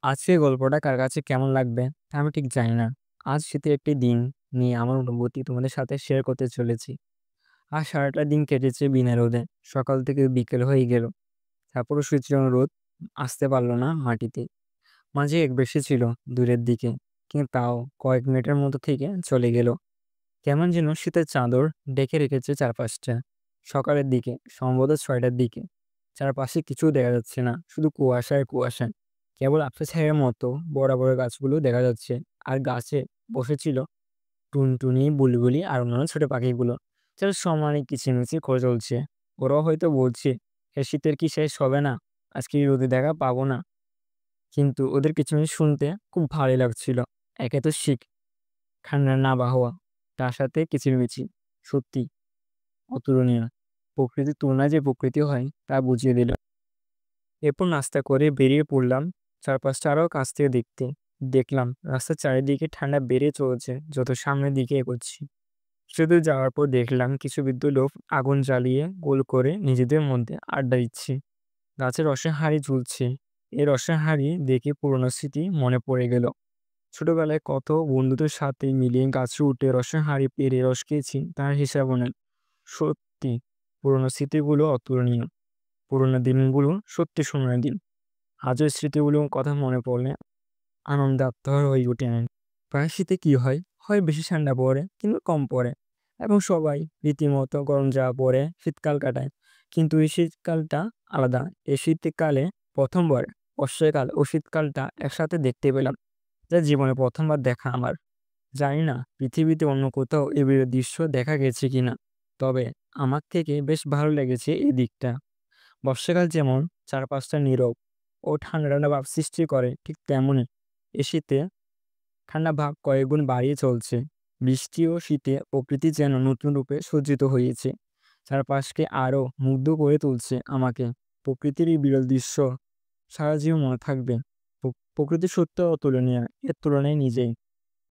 আজকের গল্পটা কার কাছে কেমন লাগবে তা আমি ঠিক জানি না। আজ শীতের একটি দিন নিয়ে আমার অনুভূতি তোমাদের সাথে শেয়ার করতে চলেছি। আর সারাটা দিন কেটেছে বিনা রোদে। সকাল থেকে বিকেল হয়ে গেল, তারপরও সূর্যের রোদ আসতে পারলো না মাটিতে। মাঝে এক বেশি ছিল দূরের দিকে, কিন্তু তাও কয়েক মিনিটের মতো থেকে চলে গেল। কেমন যেন শীতের চাদর ডেকে রেখেছে চারপাশটা। সকালের দিকে সম্ভবত 6টার দিকে চারপাশে কিছু দেখা যাচ্ছে না, শুধু কুয়াশায় কুয়াশা। কেবল আফসার ছায়ের মতো বড় বড় গাছগুলো দেখা যাচ্ছে। আর গাছে বসেছিল টুনটুনি, বুলবুলি আর অন্যান্য ছোট পাখিগুলো, যারা সমানে কিচিরমিচির করে চলছে। ওরাও হয়তো বলছে, এ শীতের কি শেষ হবে না, আজকে এই রোদে দেখা পাবো না। কিন্তু ওদের কিচিরমিচির শুনতে খুব ভালোই লাগছিল। একে তো শীত, ঠান্ডার না আবহাওয়া, তার সাথে কিচিরমিচির, সত্যি অতুলনীয়। প্রকৃতির তুলনায় যে প্রকৃতি হয় তা বুঝিয়ে দিল। এরপর নাস্তা করে বেরিয়ে পড়লাম চারপাশটা আরো কাছ থেকে দেখতে। দেখলাম রাস্তার চারিদিকে ঠান্ডা বেড়ে চলেছে যত সামনের দিকে এগোচ্ছি। শুধু যাওয়ার পর দেখলাম কিছু বৃদ্ধ লোক আগুন জ্বালিয়ে গোল করে নিজেদের মধ্যে আড্ডা দিচ্ছে। গাছের রসের হাঁড়ি ঝুলছে। এই রসের হাঁড়ি দেখে পুরোনো স্মৃতি মনে পড়ে গেল। ছোটবেলায় কত বন্ধুদের সাথে মিলিয়ে গাছে উঠে রসের হাঁড়ি পেরে রস খেয়েছি, তার হিসাব নেই। সত্যি পুরোনো স্মৃতিগুলো অতুলনীয়। পুরোনো দিনগুলো সত্যি সোনার দিন। আজও স্মৃতিগুলোর কথা মনে পড়লে আনন্দে আত্মহারা হয়ে ওঠে আমি। প্রায় শীতে কি হয়, হয় বেশি ঠান্ডা পড়ে কিন্তু কম পড়ে, এবং সবাই রীতিমতো গরম জামা পরে শীতকাল কাটায়। কিন্তু এই শীতকালটা আলাদা। এই শীতকালে প্রথমবার বর্ষাকাল ও শীতকালটা একসাথে দেখতে পেলাম, যা জীবনে প্রথমবার দেখা আমার। জানি না পৃথিবীতে অন্য কোথাও এবারের দৃশ্য দেখা গেছে কিনা, তবে আমার থেকে বেশ ভালো লেগেছে এই দিকটা। বর্ষাকাল যেমন চারপাশটা নীরব ও ঠান্ডা ঠান্ডা ভাব সৃষ্টি করে, ঠিক তেমনই এ শীতে ঠান্ডা ভাব কয়েকগুণ বাড়িয়ে চলছে। বৃষ্টি ও শীতে প্রকৃতি যেন নতুন রূপে সজ্জিত হয়েছে, চারপাশকে আরো মুগ্ধ করে তুলছে আমাকে। প্রকৃতির এই বিরল দৃশ্য সারা জীবন মনে থাকবে। প্রকৃতি সত্য অতুলনীয়, এর তুলনায় নিজেই